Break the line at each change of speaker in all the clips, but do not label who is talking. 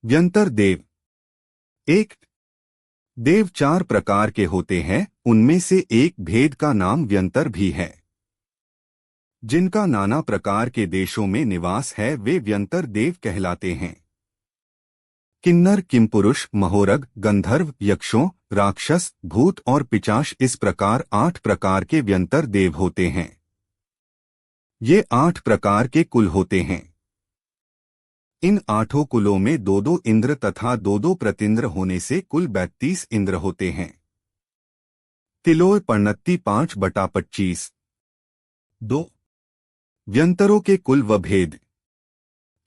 व्यंतर देव। एक देव चार प्रकार के होते हैं, उनमें से एक भेद का नाम व्यंतर भी है। जिनका नाना प्रकार के देशों में निवास है वे व्यंतर देव कहलाते हैं। किन्नर, किमपुरुष, महोरग, गंधर्व, यक्षों, राक्षस, भूत और पिशाच, इस प्रकार 8 प्रकार के व्यंतर देव होते हैं। ये 8 प्रकार के कुल होते हैं। इन 8 कुलों में 2-2 इंद्र तथा 2-2 प्रतिंद्र होने से कुल 32 इंद्र होते हैं। तिलोय पर्णत्ती 5/25। 2 व्यंतरों के कुल व भेद।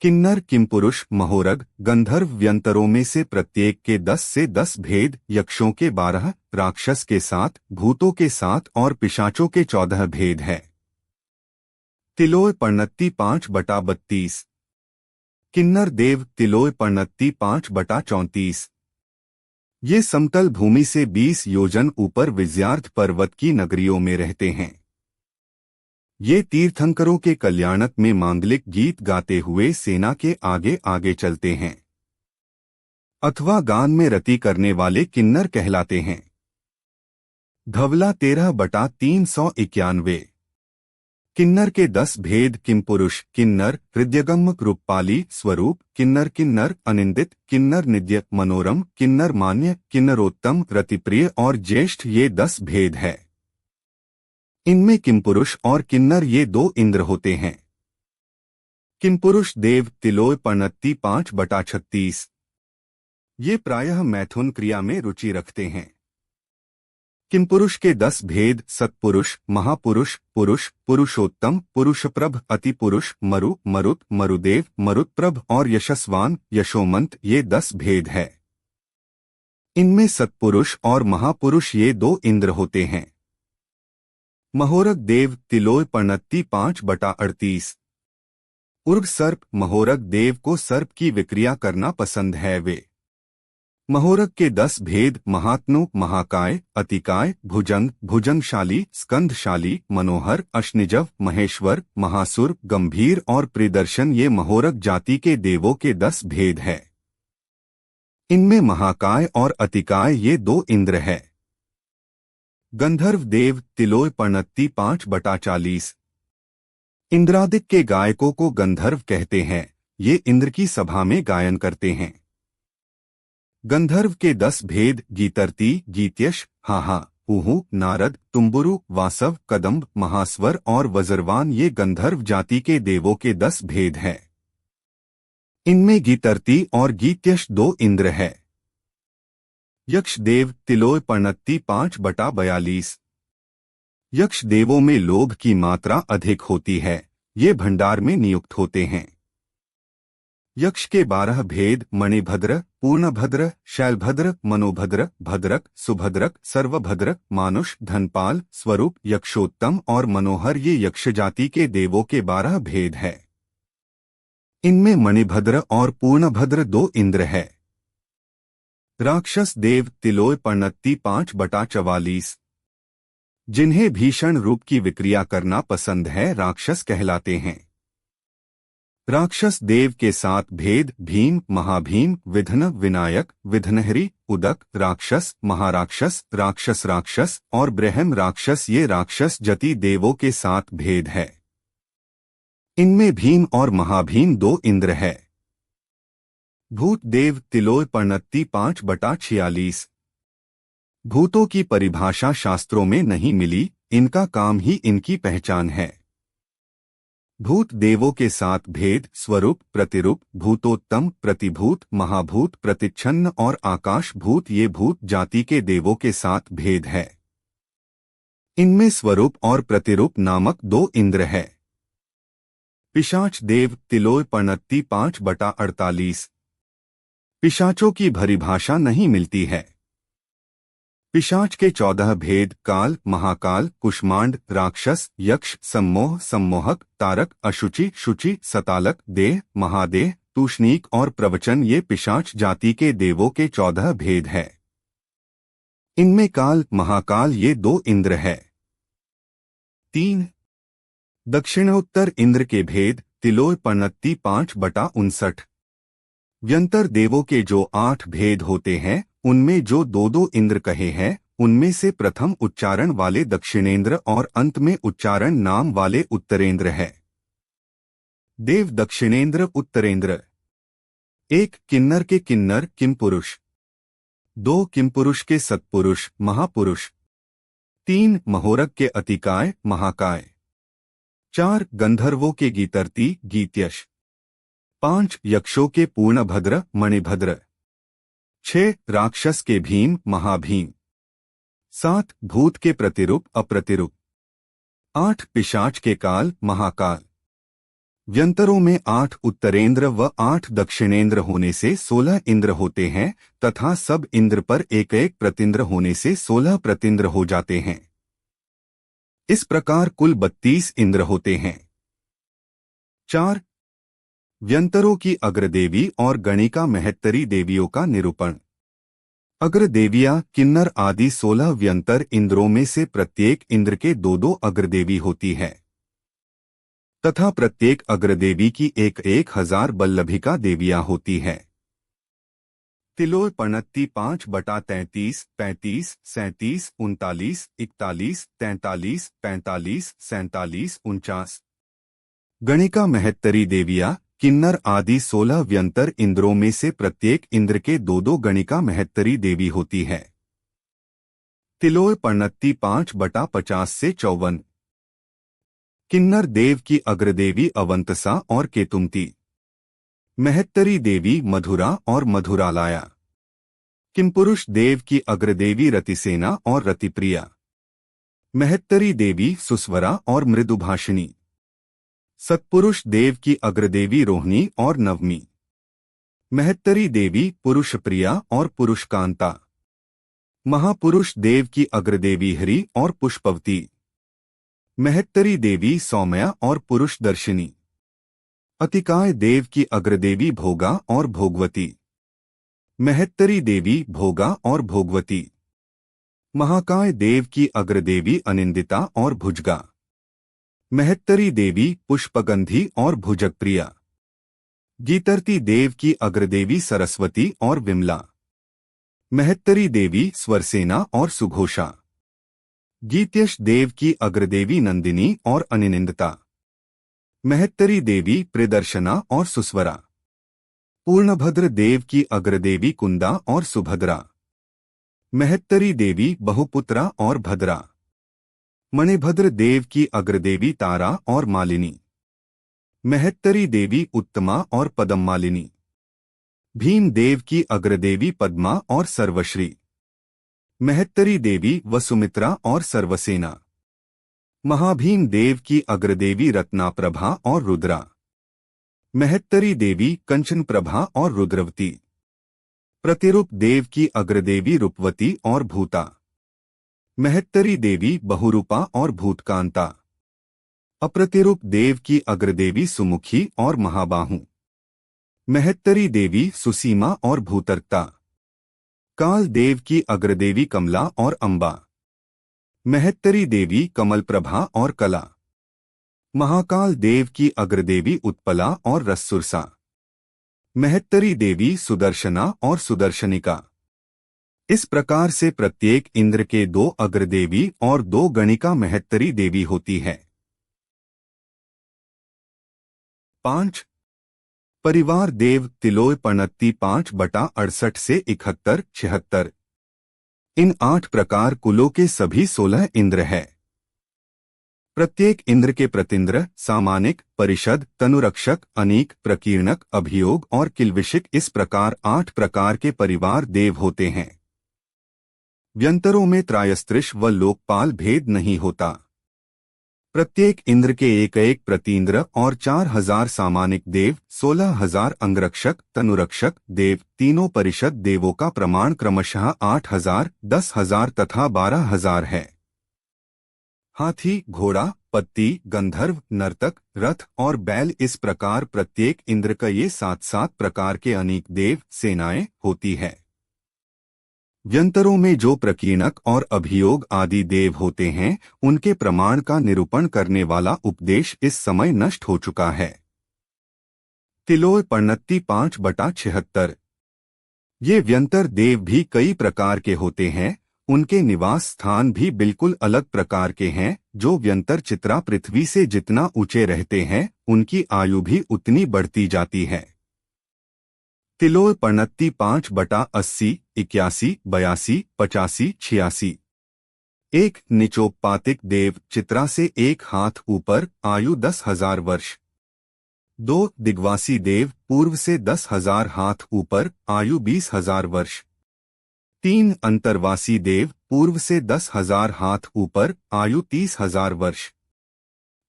किन्नर, किमपुरुष, महोरग, गंधर्व व्यंतरों में से प्रत्येक के 10 से 10 भेद, यक्षों के 12, राक्षस के 7, भूतों के 7 और पिशाचों के 14 भेद है। तिलोय पर्णत्ती 5/32। किन्नर देव तिलोय पर्णत्ती 5/34। ये समतल भूमि से 20 योजन ऊपर विजयार्थ पर्वत की नगरियों में रहते हैं। ये तीर्थंकरों के कल्याणक में मांगलिक गीत गाते हुए सेना के आगे आगे चलते हैं अथवा गान में रति करने वाले किन्नर कहलाते हैं। धवला 13/391। किन्नर के 10 भेद। किमपुरुष किन्नर हृदयगम रूपपाली स्वरूप, किन्नर किन्नर अनिंदित, किन्नर निद्य मनोरम, किन्नर मान्य, किन्नरोत्तम रतिप्रिय और ज्येष्ठ, ये 10 भेद है। इनमें किमपुरुष और किन्नर ये 2 इंद्र होते हैं। किमपुरुष देव तिलोय पर्णत्ती 5/36। ये प्रायः मैथुन क्रिया में रुचि रखते हैं। किमपुरुष के 10 भेद। सत्पुरुष, महापुरुष, पुरुष, पुरुषोत्तम, पुरुषप्रभ, अतिपुरुष, मरु, मरुत, मरुदेव, मरुत्प्रभ और यशस्वान, यशोमंत, ये 10 भेद है। इनमें सत्पुरुष और महापुरुष ये 2 इंद्र होते हैं। महोरग देव तिलोय पर्णत्ती 5/38। उर्ग सर्प। महोरग देव को सर्प की विक्रिया करना पसंद है। वे महोरग के 10 भेद। महात्नु, महाकाय, अतिकाय, भुजंग, भुजंगशाली, स्कंधशाली, मनोहर, अश्निजव, महेश्वर, महासुर, गंभीर और प्रिदर्शन, ये महोरग जाति के देवों के 10 भेद है। इनमें महाकाय और अतिकाय ये 2 इंद्र है। गंधर्व देव तिलोय पर्णत्ती 5/40। इंद्रादिक के गायकों को गंधर्व कहते हैं। ये इंद्र की सभा में गायन करते हैं। गंधर्व के 10 भेद। गीतर्ती, गीत्यश, हाहा, उहु, नारद, तुम्बुरु, वासव, कदम्ब, महास्वर और वज्रवान, ये गंधर्व जाति के देवों के 10 भेद है। इनमें गीतर्ती और गीत्यश 2 इंद्र है। यक्ष देव तिलोय पर्णत्ती 5/42। यक्ष देवों में लोभ की मात्रा अधिक होती है। ये भंडार में नियुक्त होते हैं। यक्ष के 12 भेद। मणिभद्र, पूर्णभद्र, शैलभद्र, मनोभद्र, भद्रक, सुभद्रक, सर्वभद्रक, मानुष, धनपाल, स्वरूप, यक्षोत्तम और मनोहर, ये यक्ष जाति के देवों के 12 भेद है। इनमें मणिभद्र और पूर्णभद्र 2 इंद्र है। राक्षस देव तिलोय पर्णत्ती 5/44। जिन्हें भीषण रूप की विक्रिया करना पसंद है राक्षस कहलाते हैं। राक्षस देव के 7 भेद। भीम, महाभीम, विघ्न विनायक, विघ्नहरी, उदक, राक्षस, महाराक्षस, राक्षस राक्षस और ब्रह्म राक्षस, ये राक्षस जति देवों के 7 भेद है। इनमें भीम और महाभीम 2 इंद्र है। भूत देव तिलोय पर्णत्ती 5/46। भूतों की परिभाषा शास्त्रों में नहीं मिली, इनका काम ही इनकी पहचान है। भूत देवों के 7 भेद। स्वरूप, प्रतिरूप, भूतोत्तम, प्रतिभूत, महाभूत, प्रतिच्छन्न और आकाश भूत, ये भूत जाति के देवों के 7 भेद है। इनमें स्वरूप और प्रतिरूप नामक 2 इंद्र है। पिशाच देव तिलोय पर्णत्ती 5/48। पिशाचों की परिभाषा नहीं मिलती है। पिशाच के 14 भेद। काल, महाकाल, कुष्मांड, राक्षस, यक्ष, सम्मोह, सम्मोहक, तारक, अशुचि, शुचि, सतालक, देह, महादेह, तूष्णीक और प्रवचन, ये पिशाच जाति के देवों के 14 भेद है। इनमें काल, महाकाल, ये 2 इंद्र है। 3 दक्षिणोत्तर इंद्र के भेद। तिलोय पर्णत्ती 5/59। व्यंतर देवों के जो 8 भेद होते हैं, उनमें जो दो दो इंद्र कहे हैं, उनमें से प्रथम उच्चारण वाले दक्षिणेंद्र और अंत में उच्चारण नाम वाले उत्तरेंद्र है। देव दक्षिणेंद्र उत्तरेंद्र। 1 किन्नर के किन्नर किमपुरुष। 2 किमपुरुष के सत्पुरुष महापुरुष। 3 महोरग के अतिकाय महाकाय। 4 गंधर्वों के गीतर्ती गीत्यश। 5 यक्षों के पूर्णभद्र मणिभद्र। 6 राक्षस के भीम महाभीम। 7 भूत के प्रतिरूप अप्रतिरूप। 8 पिशाच के काल महाकाल। व्यंतरों में 8 उत्तरेंद्र व 8 दक्षिणेंद्र होने से 16 इंद्र होते हैं तथा सब इंद्र पर एक एक प्रतिंद्र होने से 16 प्रतिंद्र हो जाते हैं। इस प्रकार कुल 32 इंद्र होते हैं। 4 व्यंतरों की अग्रदेवी और गणिका महेत्तरी देवियों का निरूपण। अग्रदेवियां किन्नर आदि 16 व्यंतर इंद्रों में से प्रत्येक इंद्र के दो दो अग्रदेवी होती है तथा प्रत्येक अग्रदेवी की एक 1000 बल्लभिका देवियां होती है। तिलोय पणत्ती 5/33, 35, 37, 39, 41, 43, 45, 47, 49। गणिका महेत्तरी देवियां किन्नर आदि 16 व्यंतर इंद्रों में से प्रत्येक इंद्र के दो दो गणिका महेत्तरी देवी होती है। तिलोय पणत्ती 5/50 से 54। किन्नर देव की अग्रदेवी अवंतसा और केतुमती। महेत्तरी देवी मधुरा और मधुरालाया। किमपुरुष देव की अग्रदेवी रतिसेना और रतिप्रिया। महेत्तरी देवी सुस्वरा और मृदुभाषिणी। सत्पुरुष देव की अग्रदेवी रोहिणी और नवमी। महेत्तरी देवी पुरुषप्रिया और पुरुषकांता। महापुरुष देव की अग्रदेवी हरि और पुष्पवती। महेत्तरी देवी सौम्या और पुरुषदर्शिनी। अतिकाय देव की अग्रदेवी भोगा और भोगवती। महेत्तरी देवी भोगा और भोगवती। महाकाय देव की अग्रदेवी अनिंदिता और भुजगा। महेत्तरी देवी पुष्पगंधी और भुजगप्रिया। गीतर्ती देव की अग्रदेवी सरस्वती और विमला। महेत्तरी देवी स्वरसेना और सुघोषा। गीत्यश देव की अग्रदेवी नंदिनी और अनिनिंदता। महेत्तरी देवी प्रिदर्शना और सुस्वरा। पूर्णभद्र देव की अग्रदेवी कुंदा और सुभद्रा। महेत्तरी देवी बहुपुत्रा और भद्रा। मणिभद्र देव की अग्रदेवी तारा और मालिनी। महेत्तरी देवी उत्तमा और पदममालिनी। भीम देव की अग्रदेवी पद्मा और सर्वश्री। महेत्तरी देवी वसुमित्रा और सर्वसेना। महाभीम देव की अग्रदेवी रत्नाप्रभा और रुद्रा। महेत्तरी देवी कंचन प्रभा और रुद्रवती। प्रतिरूप देव की अग्रदेवी रूपवती और भूता। महेत्तरी देवी बहुरूपा और भूतकांता। अप्रतिरूप देव की अग्रदेवी सुमुखी और महाबाहु। महेत्तरी देवी सुसीमा और भूतर्ता। काल देव की अग्रदेवी कमला और अंबा। महेत्तरी देवी कमलप्रभा और कला। महाकाल देव की अग्रदेवी उत्पला और रससुरसा। महेत्तरी देवी सुदर्शना और सुदर्शनिका। इस प्रकार से प्रत्येक इंद्र के 2 अग्रदेवी और 2 गणिका महेत्तरी देवी होती है। 5 परिवार देव तिलोय पणत्ती 5/68 से 71, 76। इन 8 प्रकार कुलों के सभी 16 इंद्र है। प्रत्येक इंद्र के प्रतिंद्र सामानिक, परिषद, तनुरक्षक, अनीक, प्रकीर्णक, अभियोग और किलविशिक इस प्रकार 8 प्रकार के परिवार देव होते हैं। व्यंतरों में त्रायस्त्रिश व लोकपाल भेद नहीं होता। प्रत्येक इंद्र के एक एक प्रतींद्र और 4000 सामानिक देव, 16000 अंगरक्षक, तनुरक्षक देव, तीनों परिषद देवों का प्रमाण क्रमशः 8000, 10000 तथा 12000 है। हाथी, घोड़ा, पत्ती, गंधर्व, नर्तक, रथ और बैल इस प्रकार प्रत्येक इंद्र का ये 7-7 प्रकार के अनेक देव सेनाएं होती है। व्यंतरों में जो प्रकीर्णक और अभियोग आदि देव होते हैं, उनके प्रमाण का निरूपण करने वाला उपदेश इस समय नष्ट हो चुका है। तिलोय पर्णत्ती 5/76। ये व्यंतर देव भी कई प्रकार के होते हैं, उनके निवास स्थान भी बिल्कुल अलग प्रकार के हैं। जो व्यंतर चित्रा पृथ्वी से जितना ऊंचे रहते हैं, उनकी आयु भी उतनी बढ़ती जाती है। तिलोय पर्णत्ती 5/80, 81, 82, 85, 86। एक निचोपातिक देव चित्रा से 1 हाथ ऊपर, आयु 10,000 वर्ष। 2 दिग्वासी देव पूर्व से 10,000 हाथ ऊपर, आयु 20,000 वर्ष। 3 अंतर्वासी देव पूर्व से 10,000 हाथ ऊपर, आयु 30,000 वर्ष।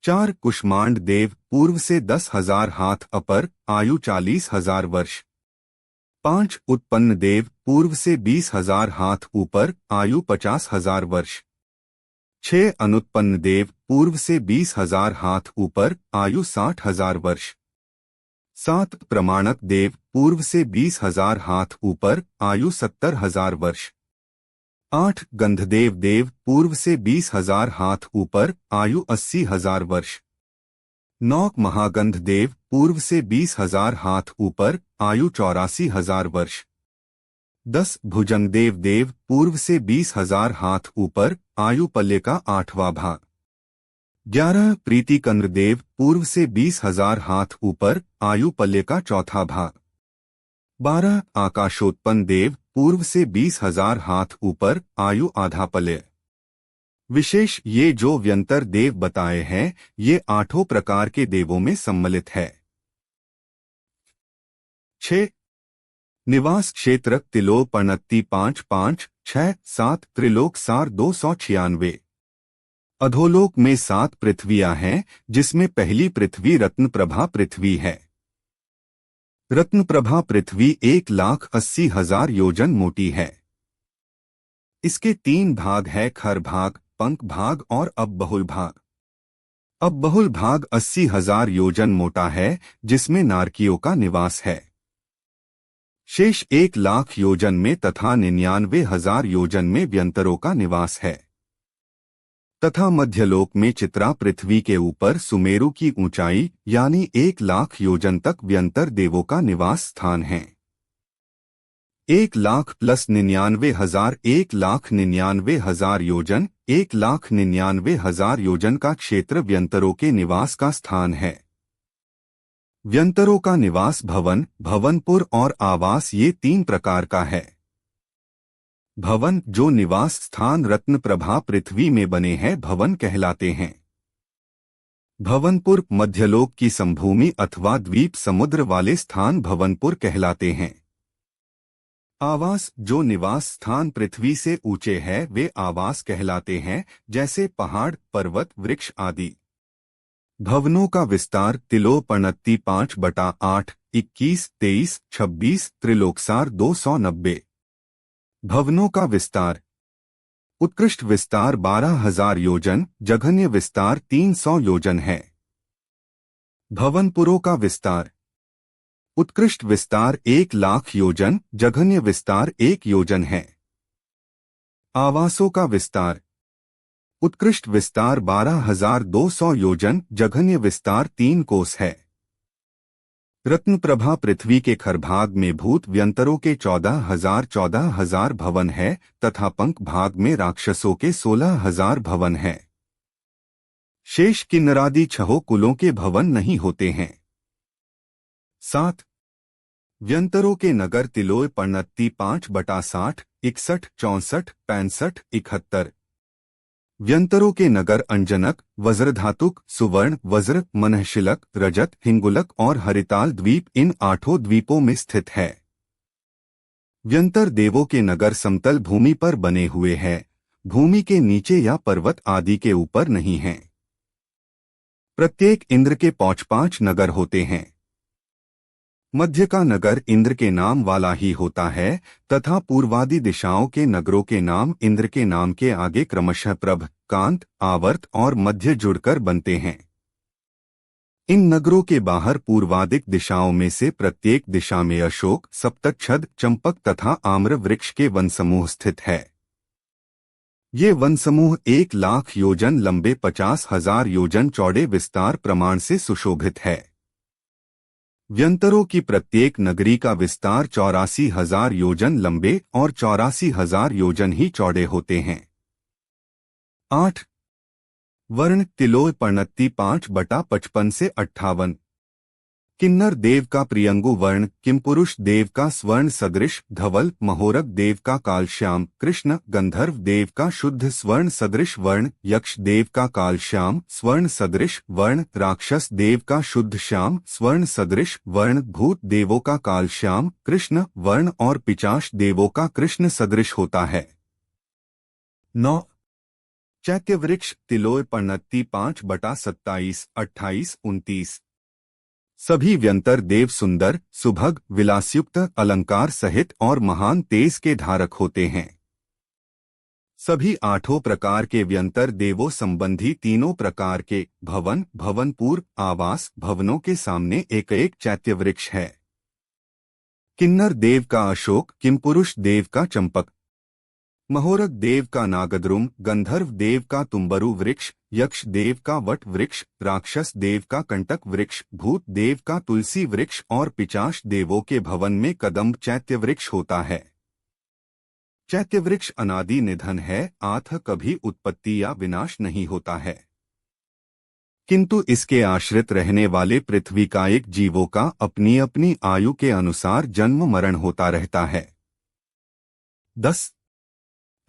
4 कुष्मांड देव पूर्व से 10,000 हाथ अपर, आयु 40,000 वर्ष। 5 उत्पन्न देव पूर्व से 20,000 हाथ ऊपर, आयु 50,000 वर्ष। 6 अनुत्पन्न देव पूर्व से 20,000 हाथ ऊपर, आयु 60,000 वर्ष। 7 प्रमाणक देव पूर्व से 20,000 हाथ ऊपर, आयु 70,000 वर्ष। 8 गंधदेव देव पूर्व से 20,000 हाथ ऊपर, आयु 80,000 वर्ष। 9 महागंध देव पूर्व से 20,000 हाथ ऊपर, आयु 84,000 वर्ष। 10 भुजंगदेव देव पूर्व से 20,000 हाथ ऊपर, आयु पल्ले का 8वां भाग। 11 प्रीतिकंद्र देव पूर्व से 20,000 हाथ ऊपर, आयु पल्ले का 4था भाग। 12 आकाशोत्पन्न देव पूर्व से 20,000 हाथ ऊपर, आयु आधा पल्ले। विशेष ये जो व्यंतर देव बताए हैं, ये 8 प्रकार के देवों में सम्मिलित है। 6 निवास क्षेत्र तिलोय पर्णत्ती 5-5-6-7 त्रिलोक सार 296। अधोलोक में 7 पृथ्वियां हैं, जिसमें पहली पृथ्वी रत्नप्रभा पृथ्वी है। रत्नप्रभा पृथ्वी 1,80,000 योजन मोटी है। इसके 3 भाग है, खर भाग, पंख भाग और अबबहुल भाग। अबबहुल भाग 80,000 योजन मोटा है, जिसमें नारकियों का निवास है। शेष 1,00,000 योजन में तथा 99,000 योजन में व्यंतरों का निवास है। तथा मध्यलोक में चित्रा पृथ्वी के ऊपर सुमेरु की ऊंचाई यानी 1,00,000 योजन तक व्यंतर देवों का निवास स्थान है। 1,00,000 + 99,000 1,99,000 योजन, 1,99,000 योजन का क्षेत्र व्यंतरों के निवास का स्थान है। व्यंतरों का निवास भवन, भवनपुर और आवास ये 3 प्रकार का है। भवन जो निवास स्थान रत्नप्रभा पृथ्वी में बने हैं, भवन कहलाते हैं। भवनपुर मध्यलोक की समभूमि अथवा द्वीप समुद्र वाले स्थान भवनपुर कहलाते हैं। आवास जो निवास स्थान पृथ्वी से ऊंचे है, वे आवास कहलाते हैं, जैसे पहाड़, पर्वत, वृक्ष आदि। भवनों का विस्तार तिलोय पर्णत्ती 5/8, 21, 23, 26 त्रिलोकसार 290। भवनों का विस्तार उत्कृष्ट विस्तार 12,000 योजन, जघन्य विस्तार 300 योजन है। भवनपुरों का विस्तार उत्कृष्ट विस्तार 1,00,000 योजन, जघन्य विस्तार 1 योजन है। आवासों का विस्तार उत्कृष्ट विस्तार 12,200 योजन, जघन्य विस्तार 3 कोस है। रत्नप्रभा पृथ्वी के खरभाग में भूत व्यंतरों के 14,000 भवन है तथा पंख भाग में राक्षसों के 16,000 भवन है। शेष किन्नरादि 6 कुलों के भवन नहीं होते हैं। 7 व्यंतरों के नगर तिलोय पर्णत्ती 5/60, 61, 64, 65, 71। व्यंतरों के नगर अंजनक, वज्रधातुक, सुवर्ण, वज्र, मनःशिलक, रजत, हिंगुलक और हरिताल द्वीप इन 8 द्वीपों में स्थित है। व्यंतर देवों के नगर समतल भूमि पर बने हुए हैं, भूमि के नीचे या पर्वत आदि के ऊपर नहीं हैं। प्रत्येक इंद्र के 5 नगर होते हैं। मध्य का नगर इंद्र के नाम वाला ही होता है तथा पूर्वादि दिशाओं के नगरों के नाम इंद्र के नाम के आगे क्रमशः प्रभ, कांत, आवर्त और मध्य जुड़कर बनते हैं। इन नगरों के बाहर पूर्वादिक दिशाओं में से प्रत्येक दिशा में अशोक, सप्तच्छद, चंपक तथा आम्र वृक्ष के वन समूह स्थित है। ये वन समूह 1,00,000 योजन लंबे, 50,000 योजन चौड़े विस्तार प्रमाण से सुशोभित है। व्यंतरों की प्रत्येक नगरी का विस्तार 84,000 योजन लंबे और 84,000 योजन ही चौड़े होते हैं। 8 वर्ण तिलोय पर्णत्ति 5/55 से 58। किन्नर देव का प्रियंगु वर्ण, किमपुरुष देव का स्वर्ण सदृश धवल, महोरग देव का कालश्याम, कृष्ण गंधर्व देव का शुद्ध स्वर्ण सदृश वर्ण, यक्ष देव का कालश्याम स्वर्ण सदृश वर्ण, राक्षस देव का शुद्ध श्याम स्वर्ण सदृश वर्ण, भूत देवों का कालश्याम कृष्ण वर्ण और पिचाश देवों का कृष्ण सदृश होता है। 9 चैत्य वृक्ष तिलोय पर्णत्ति 5/27, 28, 29। सभी व्यंतर देव सुंदर, सुभग, विलासयुक्त, अलंकार सहित और महान तेज के धारक होते हैं। सभी 8 प्रकार के व्यंतर देवों संबंधी तीनों प्रकार के भवन, भवनपूर्व, आवास, भवनों के सामने एक एक चैत्य वृक्ष है। किन्नर देव का अशोक, किमपुरुष देव का चंपक, महोरग देव का नागद्रुम, गंधर्व देव का तुम्बरु वृक्ष, यक्ष देव का वट वृक्ष, राक्षस देव का कंटक वृक्ष, भूत देव का तुलसी वृक्ष और पिचाश देवों के भवन में कदम्ब चैत्य वृक्ष होता है। चैत्य वृक्ष अनादि निधन है, आथ कभी उत्पत्ति या विनाश नहीं होता है, किंतु इसके आश्रित रहने वाले पृथ्वी कायिक जीवों का अपनी अपनी आयु के अनुसार जन्म मरण होता रहता है। 10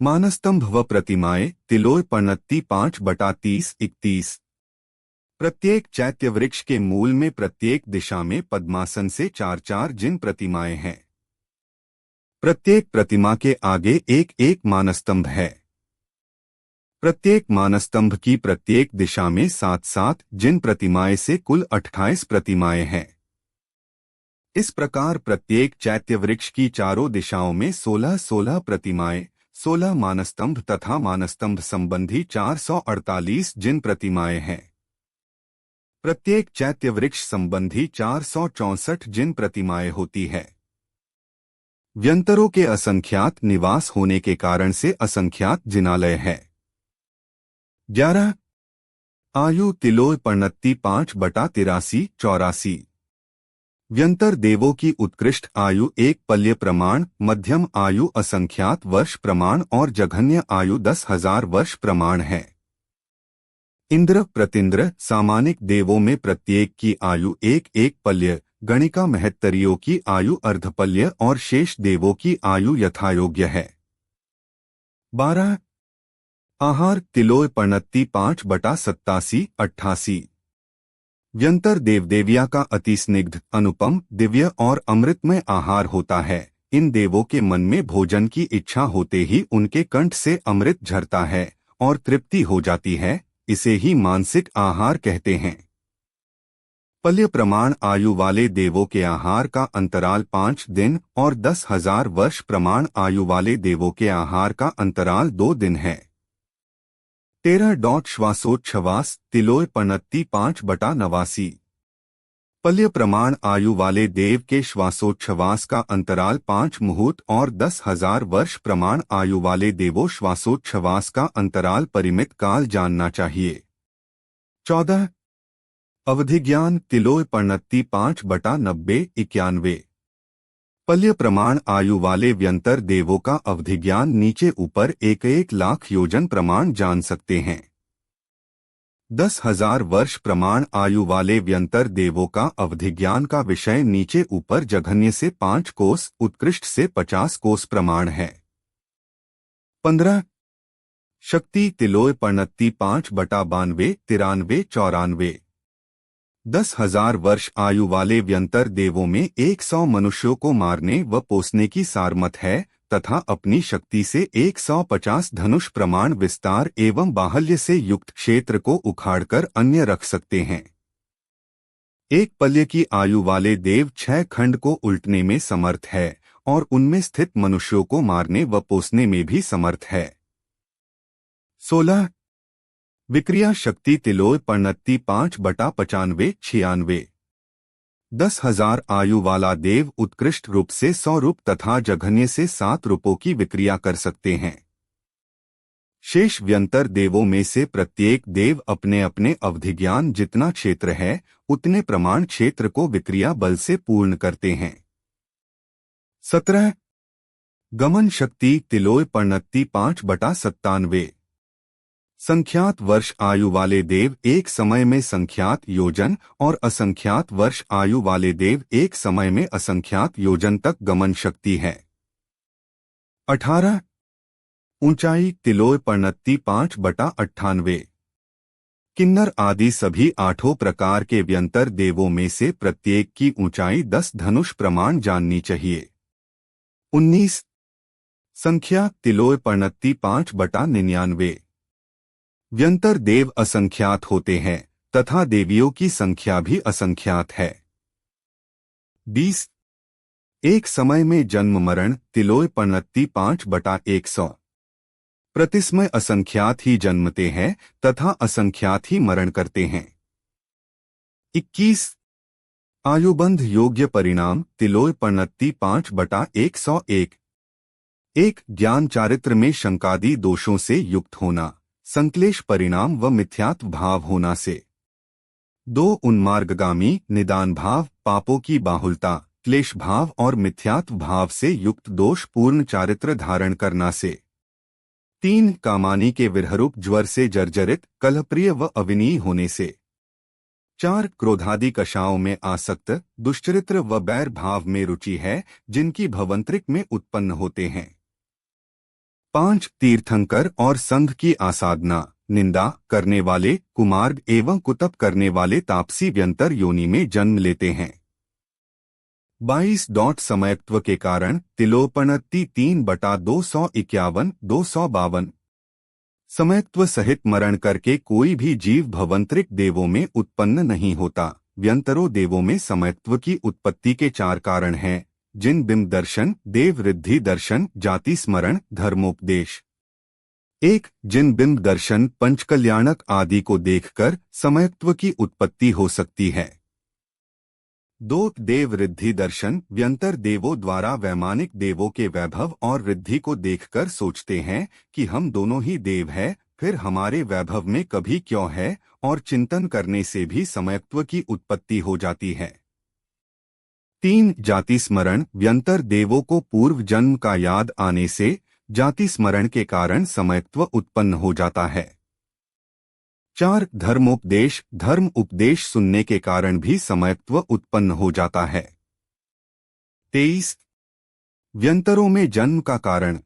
मानस्तंभ व प्रतिमाएं तिलोय पर्णत्ति 5/30, 31। प्रत्येक चैत्य वृक्ष के मूल में प्रत्येक दिशा में पद्मासन से 4-4 जिन प्रतिमाएं हैं। प्रत्येक प्रतिमा के आगे एक एक मानस्तंभ है। प्रत्येक मानस्तंभ की प्रत्येक दिशा में 7-7 जिन प्रतिमाएं से कुल 28 प्रतिमाएं हैं। इस प्रकार प्रत्येक चैत्य वृक्ष की चारों दिशाओं में 16-16 प्रतिमाएं, 16 मानस्तंभ तथा मानस्तंभ संबंधी 448 जिन प्रतिमाएं हैं। प्रत्येक चैत्य वृक्ष संबंधी 464 जिन प्रतिमाएं होती है। व्यंतरों के असंख्यात निवास होने के कारण से असंख्यात जिनालय है। 11 आयु तिलोय पर्णत्ति 5/83, 84। व्यंतर देवों की उत्कृष्ट आयु एक पल्य प्रमाण, मध्यम आयु असंख्यात वर्ष प्रमाण और जघन्य आयु 10,000 वर्ष प्रमाण है। इंद्र, प्रतिंद्र, सामानिक देवों में प्रत्येक की आयु एक एक पल्य, गणिका महत्तरियों की आयु अर्धपल्य और शेष देवों की आयु यथायोग्य है। 12 आहार तिलोय पर्णत्ति 5/87, 88। व्यंतर देवदेविया का अति स्निग्ध, अनुपम, दिव्य और अमृतमय आहार होता है। इन देवों के मन में भोजन की इच्छा होते ही उनके कंठ से अमृत झरता है और तृप्ति हो जाती है, इसे ही मानसिक आहार कहते हैं। पल्य प्रमाण आयु वाले देवों के आहार का अंतराल 5 दिन और 10,000 वर्ष प्रमाण आयु वाले देवों के आहार का अंतराल 2 दिन है। 13 श्वासोच्छ्वास तिलोय पर्णत्ति 5/89। पल्य प्रमाण आयु वाले देव के श्वासोच्छ्वास का अंतराल 5 मुहूर्त और 10,000 वर्ष प्रमाण आयु वाले देवों श्वासोच्छ्वास का अंतराल परिमित काल जानना चाहिए। 14 अवधिज्ञान तिलोय पर्णत्ति 5/90, 91। पल्य प्रमाण आयु वाले व्यंतर देवों का अवधिज्ञान नीचे ऊपर 1-1 लाख योजन प्रमाण जान सकते हैं। 10,000 वर्ष प्रमाण आयु वाले व्यंतर देवों का अवधिज्ञान का विषय नीचे ऊपर जघन्य से 5 कोस, उत्कृष्ट से 50 कोस प्रमाण है। 15 शक्ति तिलोय पर्णत्ति 5/92, 93, 94। 10,000 वर्ष आयु वाले व्यंतर देवों में 100 मनुष्यों को मारने व पोसने की सामर्थ है तथा अपनी शक्ति से 150 धनुष प्रमाण विस्तार एवं बाहुल्य से युक्त क्षेत्र को उखाड़कर अन्य रख सकते हैं। एक पल्य की आयु वाले देव 6 खंड को उल्टने में समर्थ है और उनमें स्थित मनुष्यों को मारने व पोसने में भी समर्थ है। 16 विक्रिया शक्ति तिलोय पर्णत्ति 5/95, 96। 10,000 आयु वाला देव उत्कृष्ट रूप से 100 रूप तथा जघन्य से 7 रूपों की विक्रिया कर सकते हैं। शेष व्यंतर देवों में से प्रत्येक देव अपने अपने अवधिज्ञान जितना क्षेत्र है उतने प्रमाण क्षेत्र को विक्रिया बल से पूर्ण करते हैं। 17 गमन शक्ति तिलोय पर्णत्ति 5/97। संख्यात वर्ष आयु वाले देव एक समय में संख्यात योजन और असंख्यात वर्ष आयु वाले देव एक समय में असंख्यात योजन तक गमन शक्ति है। 18 ऊंचाई तिलोय पर्णत्ति 5/98। किन्नर आदि सभी 8 प्रकार के व्यंतर देवों में से प्रत्येक की ऊंचाई 10 धनुष प्रमाण जाननी चाहिए। 19 संख्या तिलोय पर्णत्ति 5/99। व्यंतर देव असंख्यात होते हैं तथा देवियों की संख्या भी असंख्यात है। 20 एक समय में जन्म मरण तिलोय पर्णत्ति 5/100। प्रतिस्मय असंख्यात ही जन्मते हैं तथा असंख्यात ही मरण करते हैं। 21 आयुबंध योग्य परिणाम तिलोय पर्णत्ति 5/101। एक ज्ञान चारित्र में शंकादि दोषों से युक्त होना, संक्लेश परिणाम व मिथ्यात्व भाव होना से। 2 उन्मार्गगामी निदान भाव पापों की बाहुलता, क्लेश भाव और मिथ्यात्व भाव से युक्त दोष पूर्ण चारित्र धारण करना से। 3 कामानी के विरहरूप ज्वर से जर्जरित कलहप्रिय व अविनीय होने से। 4 क्रोधादि कषायों में आसक्त दुश्चरित्र व बैर भाव में रुचि है जिनकी भवंतरिक में उत्पन्न होते हैं। 5 तीर्थंकर और संघ की आसाधना निंदा करने वाले कुमार्ग एवं कुतप करने वाले तापसी व्यंतर योनि में जन्म लेते हैं। 22 समयत्व के कारण तिलोपनत्ति 3/251 252। समयत्व सहित मरण करके कोई भी जीव भवंतरिक देवों में उत्पन्न नहीं होता। व्यंतरों देवों में समयत्व की उत्पत्ति के 4 कारण हैं, जिन बिंब दर्शन, देव रिद्धि दर्शन, जाति स्मरण, धर्मोपदेश। 1 जिन बिंब दर्शन पंचकल्याणक आदि को देखकर समयत्व की उत्पत्ति हो सकती है। 2 देव रिद्धि दर्शन व्यंतर देवों द्वारा वैमानिक देवों के वैभव और रिद्धि को देखकर सोचते हैं कि हम दोनों ही देव हैं, फिर हमारे वैभव में कभी क्यों है, और चिंतन करने से भी समयत्व की उत्पत्ति हो जाती है। 3 जाति स्मरण व्यंतर देवों को पूर्व जन्म का याद आने से जाति स्मरण के कारण समयत्व उत्पन्न हो जाता है। 4 धर्मोपदेश धर्म उपदेश सुनने के कारण भी समयत्व उत्पन्न हो जाता है। 23 व्यंतरों में जन्म का कारण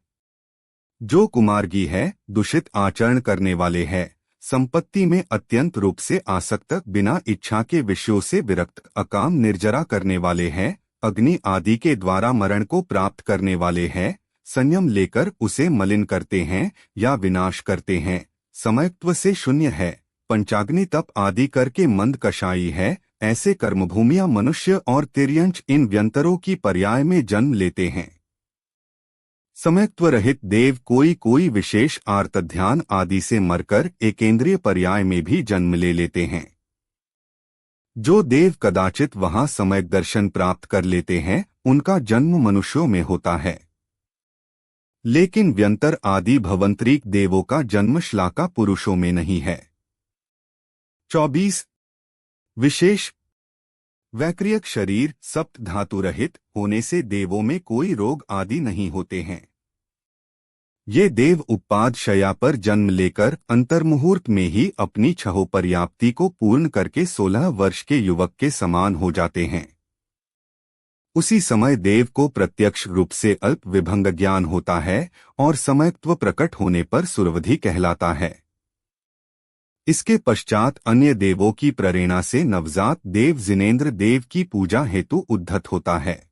जो कुमार्गी है, दूषित आचरण करने वाले हैं, संपत्ति में अत्यंत रूप से आसक्त, बिना इच्छा के विषयों से विरक्त, अकाम निर्जरा करने वाले हैं, अग्नि आदि के द्वारा मरण को प्राप्त करने वाले हैं, संयम लेकर उसे मलिन करते हैं या विनाश करते हैं, समयत्व से शून्य है, पंचाग्नि तप आदि करके मंद कषायी है, ऐसे कर्मभूमियां मनुष्य और तिर्यंच इन व्यंतरों की पर्याय में जन्म लेते हैं। समयत्व रहित देव कोई कोई विशेष आर्त ध्यान आदि से मरकर एकेंद्रीय पर्याय में भी जन्म ले लेते हैं। जो देव कदाचित वहां समय दर्शन प्राप्त कर लेते हैं, उनका जन्म मनुष्यों में होता है, लेकिन व्यंतर आदि भवंतरिक देवों का जन्म श्लाका पुरुषों में नहीं है। 24 विशेष वैक्रियक शरीर सप्त धातु रहित होने से देवों में कोई रोग आदि नहीं होते हैं। ये देव उत्पाद शया पर जन्म लेकर अंतर्मुहूर्त में ही अपनी छहोपर्याप्ति को पूर्ण करके 16 वर्ष के युवक के समान हो जाते हैं। उसी समय देव को प्रत्यक्ष रूप से अल्प विभंग ज्ञान होता है और समयत्व प्रकट होने पर सुरवधि कहलाता है। इसके पश्चात अन्य देवों की प्रेरणा से नवजात देव जिनेंद्र देव की पूजा हेतु उद्धत होता है।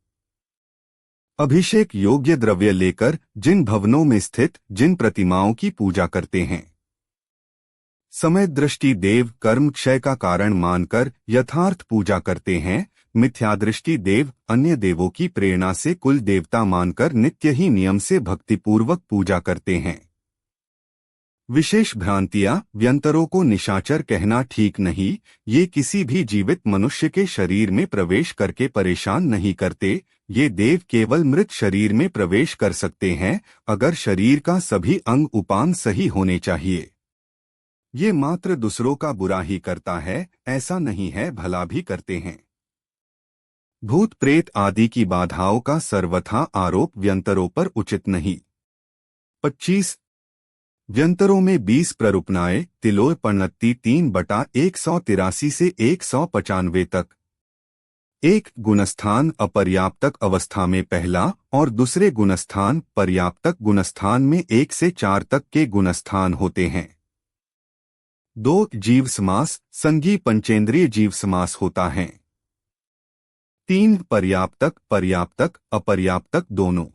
अभिषेक योग्य द्रव्य लेकर जिन भवनों में स्थित जिन प्रतिमाओं की पूजा करते हैं, समय दृष्टि देव कर्म क्षय का कारण मानकर यथार्थ पूजा करते हैं, मिथ्यादृष्टि देव अन्य देवों की प्रेरणा से कुल देवता मानकर नित्य ही नियम से भक्तिपूर्वक पूजा करते हैं। विशेष भ्रांतियां व्यंतरों को निशाचर कहना ठीक नहीं, ये किसी भी जीवित मनुष्य के शरीर में प्रवेश करके परेशान नहीं करते, ये देव केवल मृत शरीर में प्रवेश कर सकते हैं अगर शरीर का सभी अंग उपांग सही होने चाहिए। ये मात्र दूसरों का बुरा ही करता है, ऐसा नहीं है, भला भी करते हैं। भूत प्रेत आदि की बाधाओं का सर्वथा आरोप व्यंतरों पर उचित नहीं। 25 व्यंतरों में 20 प्ररूपनाएं तिलोय पन्नत्ती 3/183 से 195 तक। एक गुणस्थान अपर्याप्तक अवस्था में पहला और दूसरे गुणस्थान पर्याप्तक गुणस्थान में 1 से 4 तक के गुणस्थान होते हैं। 2 जीव समास संगी पंचेंद्रिय जीव समास होता है। 3 पर्याप्तक पर्याप्तक अपर्याप्तक दोनों।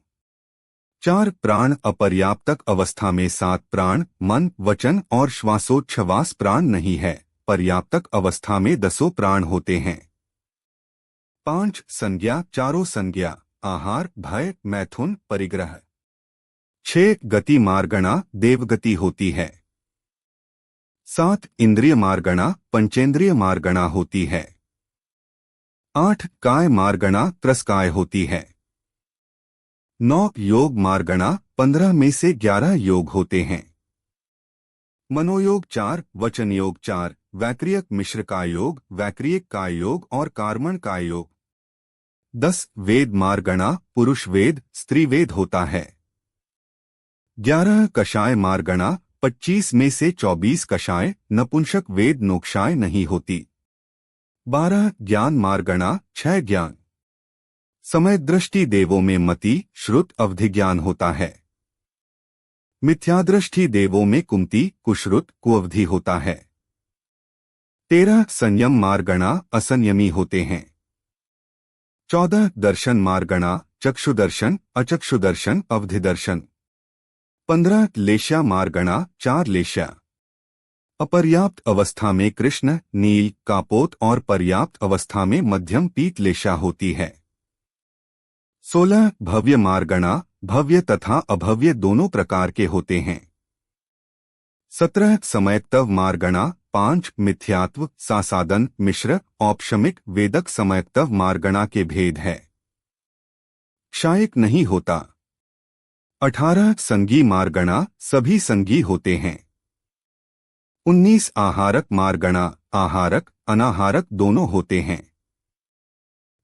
4 प्राण अपर्याप्तक अवस्था में 7 प्राण मन वचन और श्वासोच्छ्वास प्राण नहीं है, पर्याप्तक अवस्था में 10 प्राण होते हैं। 5 संज्ञा चारों संज्ञा आहार भय मैथुन परिग्रह। 6 गति मार्गणा देवगति होती है। 7 इंद्रिय मार्गणा पंचेंद्रिय मार्गणा होती है। 8 काय मार्गणा त्रस्काय होती है। 9 योग मार्गणा 15 में से 11 योग होते हैं। मनोयोग 4 वचन योग 4 वैक्रियक मिश्र का योग वैक्रियक का योग और कार्मण का योग। 10 वेद मार्गणा पुरुष वेद स्त्री वेद होता है। 11 कषाय मार्गणा 25 में से 24 कषाय नपुंसक वेद नोक्षाय नहीं होती। 12 ज्ञान मार्गणा 6 ज्ञान समय दृष्टि देवों में मति श्रुत अवधि ज्ञान होता है। मिथ्यादृष्टि देवों में कुमति कुश्रुत कुअवधि होता है। 13 संयम मार्गणा असंयमी होते हैं। 14 दर्शन मार्गणा चक्षुदर्शन अचक्षुदर्शन अवधि दर्शन। 15 लेशा मार्गणा 4 लेशा। अपर्याप्त अवस्था में कृष्ण नील कापोत और पर्याप्त अवस्था में मध्यम पीत लेशा होती है। 16 भव्य मार्गणा भव्य तथा अभव्य दोनों प्रकार के होते हैं। 17 समयक्तव मार्गणा 5 मिथ्यात्व सासादन मिश्र औपशमिक वेदक समयक्तव मार्गणा के भेद है। क्षायक नहीं होता। 18 संगी मार्गणा सभी संगी होते हैं। 19 आहारक मार्गणा आहारक अनाहारक दोनों होते हैं।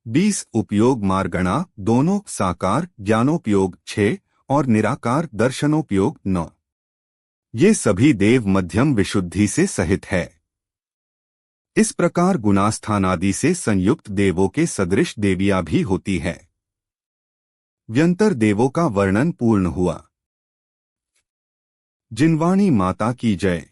20 उपयोग मार्गणा दोनों साकार ज्ञानोपयोग 6 और निराकार दर्शनोपयोग 9। ये सभी देव मध्यम विशुद्धि से सहित है। इस प्रकार गुणास्थानादि से संयुक्त देवों के सदृश देवियां भी होती है। व्यंतर देवों का वर्णन पूर्ण हुआ। जिनवाणी माता की जय।